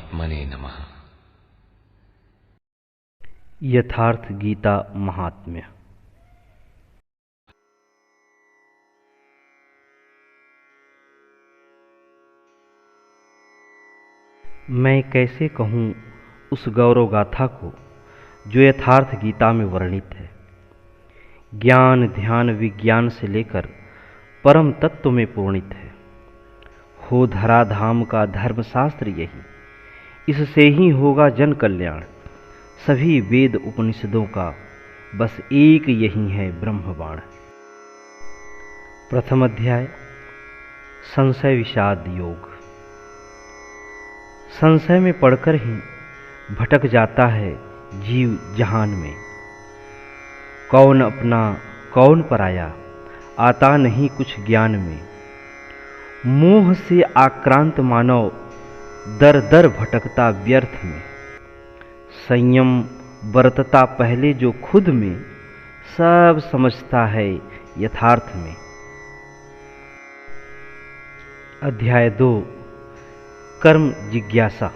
परमात्मने नमः। यथार्थ गीता महात्म्य। मैं कैसे कहूँ उस गौरव गाथा को जो यथार्थ गीता में वर्णित है। ज्ञान ध्यान विज्ञान से लेकर परम तत्व में पूर्णित है। हो धराधाम का धर्मशास्त्र यही, इससे ही होगा जन कल्याण। सभी वेद उपनिषदों का बस एक यही है ब्रह्मबाण। प्रथम अध्याय संशय विषाद योग। संशय में पड़कर ही भटक जाता है जीव जहान में। कौन अपना कौन पराया, आता नहीं कुछ ज्ञान में। मोह से आक्रांत मानव दर दर भटकता व्यर्थ में। संयम बरतता पहले जो खुद में, सब समझता है यथार्थ में। अध्याय 2 कर्म जिज्ञासा।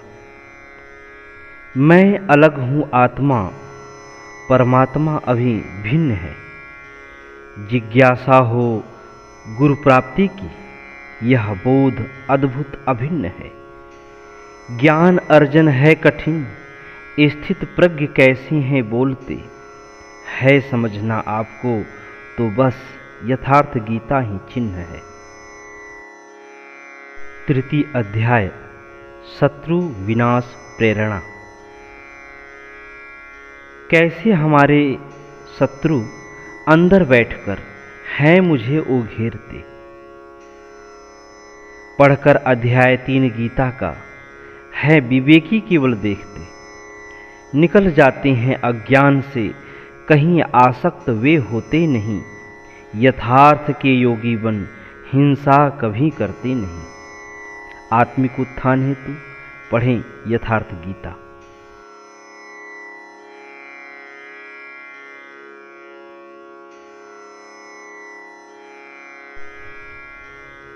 मैं अलग हूँ आत्मा, परमात्मा अभी भिन्न है। जिज्ञासा हो गुरु प्राप्ति की, यह बोध अद्भुत अभिन्न है। ज्ञान अर्जन है कठिन, स्थित प्रज्ञ कैसी हैं बोलते। है समझना आपको तो बस यथार्थ गीता ही चिन्ह है। तृतीय अध्याय शत्रु विनाश प्रेरणा। कैसे हमारे शत्रु अंदर बैठकर हैं मुझे ओ घेरते। पढ़कर अध्याय 3 गीता का है विवेकी केवल देखते। निकल जाते हैं अज्ञान से, कहीं आसक्त वे होते नहीं। यथार्थ के योगी बन हिंसा कभी करते नहीं। आत्मिक उत्थान हेतु पढ़ें यथार्थ गीता।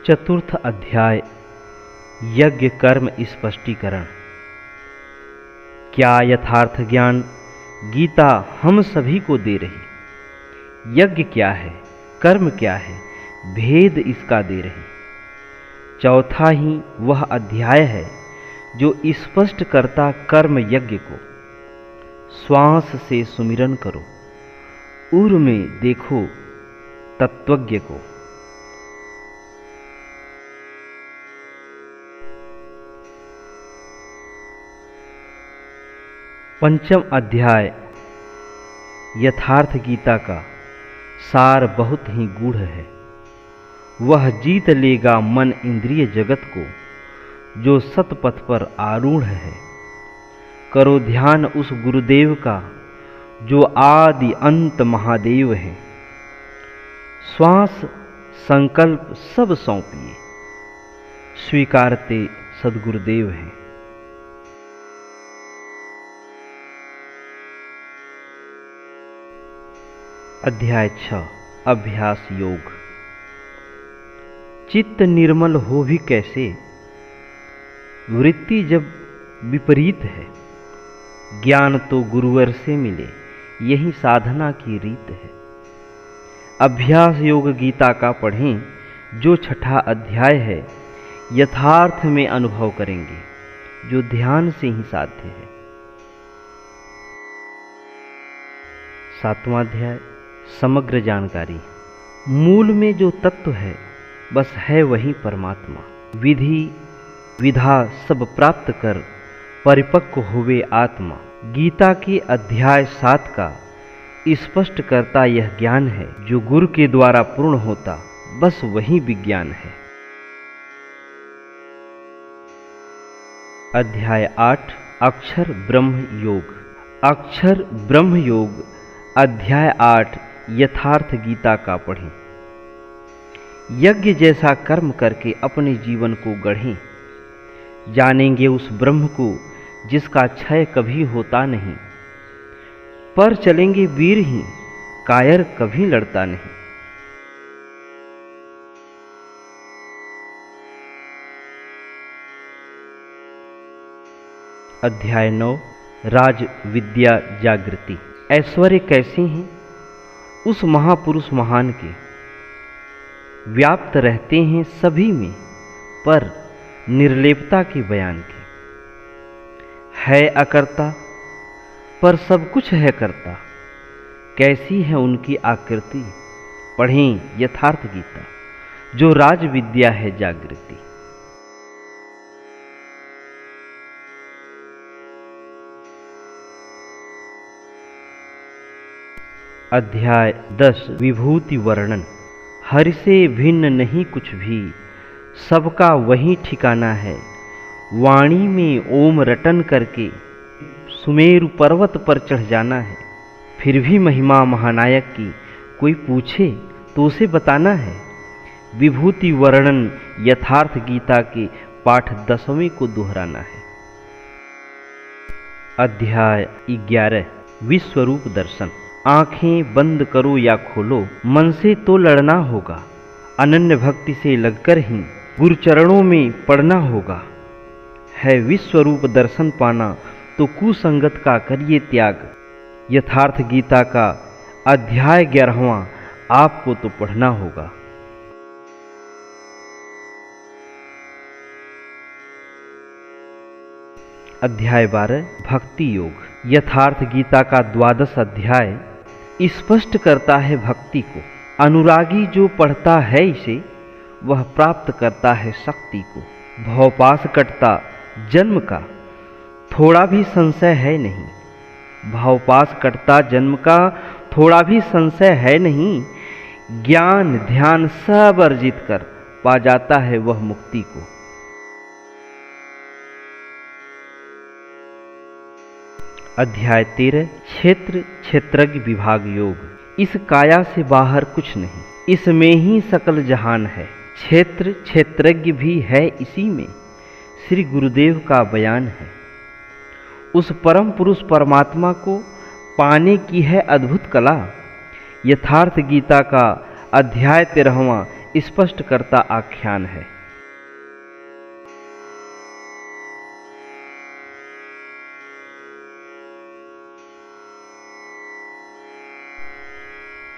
चतुर्थ अध्याय यज्ञ कर्म स्पष्टीकरण। क्या यथार्थ ज्ञान गीता हम सभी को दे रही। यज्ञ क्या है, कर्म क्या है, भेद इसका दे रही। चौथा ही वह अध्याय है जो स्पष्ट करता कर्म यज्ञ को। श्वास से सुमिरन करो, उर में देखो तत्वज्ञ को। पंचम अध्याय यथार्थ गीता का सार बहुत ही गूढ़ है। वह जीत लेगा मन इंद्रिय जगत को जो सतपथ पर आरूढ़ है। करो ध्यान उस गुरुदेव का जो आदि अंत महादेव है। श्वास संकल्प सब सौंपिए, स्वीकारते सद्गुरुदेव हैं। अध्याय 6 अभ्यास योग। चित्त निर्मल हो भी कैसे, वृत्ति जब विपरीत है। ज्ञान तो गुरुवर से मिले, यही साधना की रीत है। अभ्यास योग गीता का पढ़ें जो छठा अध्याय है। यथार्थ में अनुभव करेंगे जो ध्यान से ही साध्य है। सातवां अध्याय समग्र जानकारी। मूल में जो तत्व है बस है वही परमात्मा। विधि विधा सब प्राप्त कर परिपक्व हुए आत्मा। गीता के अध्याय 7 का स्पष्ट करता यह ज्ञान है जो गुरु के द्वारा पूर्ण होता, बस वही विज्ञान है। अध्याय 8 अक्षर ब्रह्म योग। अक्षर ब्रह्म योग अध्याय 8 यथार्थ गीता का पढ़ें। यज्ञ जैसा कर्म करके अपने जीवन को गढ़ें। जानेंगे उस ब्रह्म को जिसका क्षय कभी होता नहीं। पर चलेंगे वीर ही, कायर कभी लड़ता नहीं। अध्याय 9 राज विद्या जागृति। ऐश्वर्य कैसे हैं उस महापुरुष महान के, व्याप्त रहते हैं सभी में पर निर्लेपता के बयान के। है अकर्ता पर सब कुछ है करता, कैसी है उनकी आकृति, पढ़ें यथार्थ गीता जो राज विद्या है जागृति। अध्याय 10 विभूति वर्णन। हरि से भिन्न नहीं कुछ भी, सबका वही ठिकाना है। वाणी में ओम रटन करके सुमेरु पर्वत पर चढ़ जाना है। फिर भी महिमा महानायक की कोई पूछे तो उसे बताना है। विभूति वर्णन यथार्थ गीता के पाठ 10वें को दोहराना है। अध्याय 11 विश्वरूप दर्शन। आंखें बंद करो या खोलो, मन से तो लड़ना होगा। अनन्य भक्ति से लगकर ही गुरु चरणों में पड़ना होगा। है विश्वरूप दर्शन पाना तो कुसंगत का करिए त्याग। यथार्थ गीता का अध्याय 11वां आपको तो पढ़ना होगा। अध्याय 12 भक्ति योग। यथार्थ गीता का 12वां अध्याय स्पष्ट करता है भक्ति को। अनुरागी जो पढ़ता है इसे, वह प्राप्त करता है शक्ति को। भवपास कटता जन्म का थोड़ा भी संशय है नहीं। भवपास कटता जन्म का थोड़ा भी संशय है नहीं। ज्ञान ध्यान सब अर्जित कर पा जाता है वह मुक्ति को। अध्याय 13 क्षेत्र क्षेत्रज्ञ विभाग योग। इस काया से बाहर कुछ नहीं, इसमें ही सकल जहान है। क्षेत्र क्षेत्रज्ञ भी है इसी में, श्री गुरुदेव का बयान है। उस परम पुरुष परमात्मा को पाने की है अद्भुत कला। यथार्थ गीता का अध्याय 13वां स्पष्ट करता आख्यान है।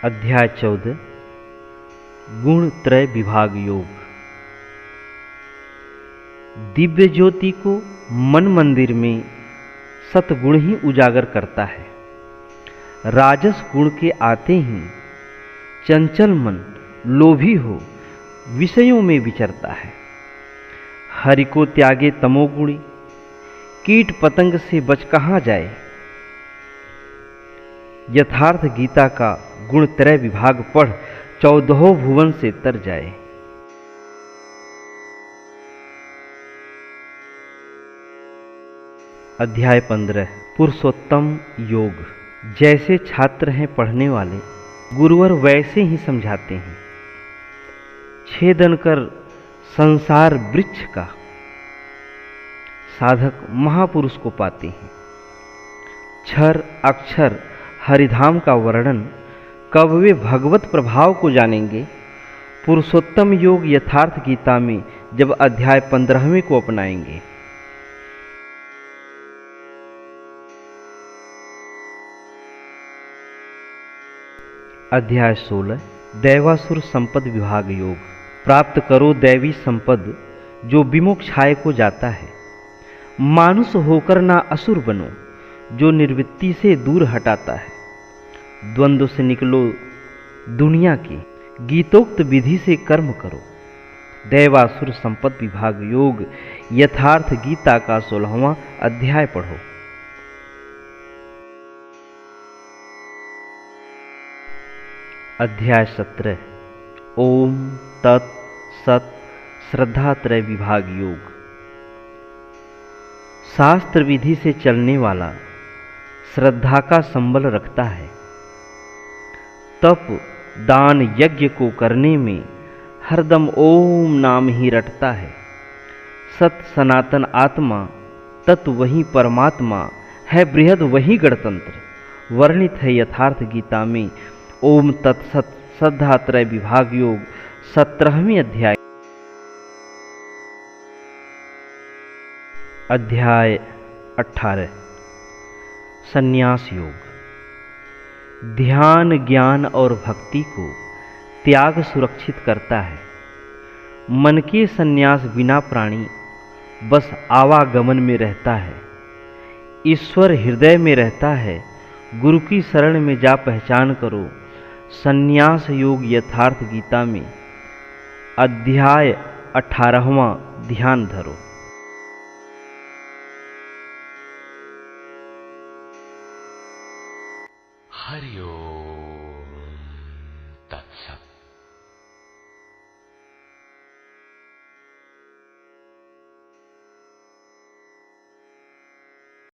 अध्याय 14 गुण त्रय विभाग योग। दिव्य ज्योति को मन मंदिर में सतगुण ही उजागर करता है। राजस गुण के आते ही चंचल मन लोभी हो विषयों में विचरता है। हरि को त्यागे तमोगुणी, कीट पतंग से बच कहाँ जाए। यथार्थ गीता का गुण त्रय विभाग पढ़ 14 भुवन से तर जाए। अध्याय 15 पुरुषोत्तम योग। जैसे छात्र हैं पढ़ने वाले, गुरुवर वैसे ही समझाते हैं। छेदन कर संसार वृक्ष का साधक महापुरुष को पाते हैं। क्षर अक्षर हरिधाम का वर्णन कब वे भगवत प्रभाव को जानेंगे। पुरुषोत्तम योग यथार्थ गीता में जब अध्याय 15वें को अपनाएंगे। अध्याय 16 दैवासुर संपद विभाग योग। प्राप्त करो दैवी संपद जो विमोक्षाय को जाता है। मानुष होकर ना असुर बनो जो निर्वृत्ति से दूर हटाता है। द्वंद्व से निकलो दुनिया की, गीतोक्त विधि से कर्म करो। दैवासुर संपद विभाग योग यथार्थ गीता का 16वां अध्याय पढ़ो। अध्याय 17 ओम तत् सत श्रद्धात्रय विभाग योग। शास्त्र विधि से चलने वाला श्रद्धा का संबल रखता है। तप दान यज्ञ को करने में हरदम ओम नाम ही रटता है। सत सनातन आत्मा तत्व वही परमात्मा है, बृहद वही गणतंत्र। वर्णित है यथार्थ गीता में ओम तत्सत श्रद्धात्रय विभाग योग 17वें अध्याय। अध्याय 18 संन्यास योग। ध्यान, ज्ञान और भक्ति को त्याग सुरक्षित करता है। मन के संन्यास बिना प्राणी बस आवागमन में रहता है। ईश्वर हृदय में रहता है। गुरु की शरण में जा पहचान करो। संन्यास योग यथार्थ गीता में अध्याय 18वां ध्यान धरो। हरि ओम।